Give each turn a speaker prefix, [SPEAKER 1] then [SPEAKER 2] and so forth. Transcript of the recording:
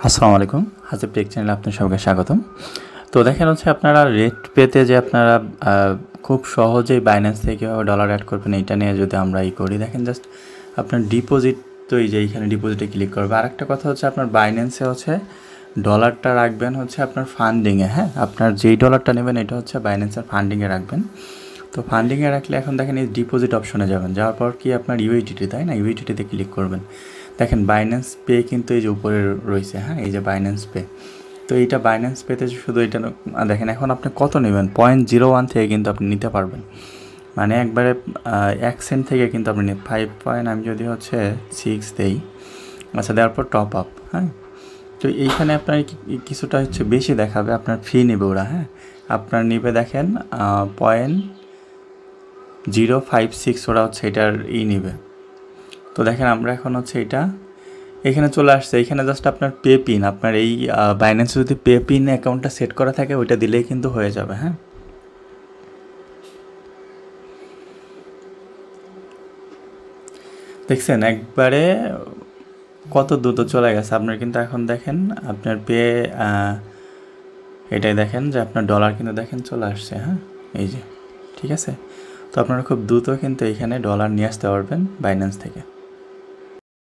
[SPEAKER 1] আসসালামু আলাইকুম, হাসিব টেক চ্যানেলে আপনার সবাইকে স্বাগতম। তো দেখেন হচ্ছে আপনারা রেট পেতে যে আপনারা খুব সহজেই বাইন্যান্স থেকে কীভাবে ডলার অ্যাড করবেন এইটা নিয়ে যদি আমরা করি, দেখেন জাস্ট আপনার ডিপোজিট, তো এই যে এইখানে ডিপোজিটে ক্লিক করবে। আরেকটা কথা হচ্ছে আপনার বাইন্যান্সে হচ্ছে ডলারটা রাখবেন হচ্ছে আপনার ফান্ডিংয়ে। হ্যাঁ, আপনার যেই ডলারটা নেবেন এটা হচ্ছে বাইন্যান্সের ফান্ডিংয়ে রাখবেন। তো ফান্ডিংয়ে রাখলে এখন দেখেন এই ডিপোজিট অপশনে যাবেন, যাওয়ার পর কি আপনার ইউএসডিটি, তাই না, ইউএসডিটিতে ক্লিক করবেন। দেখেন বাইন্যান্স পে কিন্তু এই যে উপরে রয়েছে, হ্যাঁ, এই যে বাইন্যান্স পে। তো এইটা বাইন্যান্স পেতে শুধু এটা দেখেন এখন আপনি কত নেবেন, 0.01 থেকে কিন্তু আপনি নিতে পারবেন, মানে একবারে 1 সেন্ট থেকে কিন্তু আপনি 5 পয়েন্ট, আমি যদি হচ্ছে 6 দেই, আচ্ছা, দেওয়ার পর টপ আপ। হ্যাঁ, তো এইখানে আপনার কিছুটা হচ্ছে বেশি দেখাবে, আপনার ফি নেবে ওরা। হ্যাঁ, আপনার নেবে দেখেন 0.056 ওরা হচ্ছে এটার নেবে। তো দেখেন আমরা এখন হচ্ছে এটা এখানে চলে আসছে, এখানে জাস্ট আপনার পে পিন, আপনার এই বাইন্যান্সে যদি পে পিন অ্যাকাউন্টটা সেট করা থাকে ওইটা দিলেই কিন্তু হয়ে যাবে। হ্যাঁ, দেখছেন একবারে কত দ্রুত চলে গেছে আপনার। কিন্তু এখন দেখেন আপনার পে এটাই দেখেন যে আপনার ডলার কিন্তু দেখেন চলে আসছে। হ্যাঁ, এই যে ঠিক আছে। তো আপনারা খুব দ্রুত কিন্তু এখানে ডলার নিয়ে আসতে পারবেন বাইন্যান্স থেকে।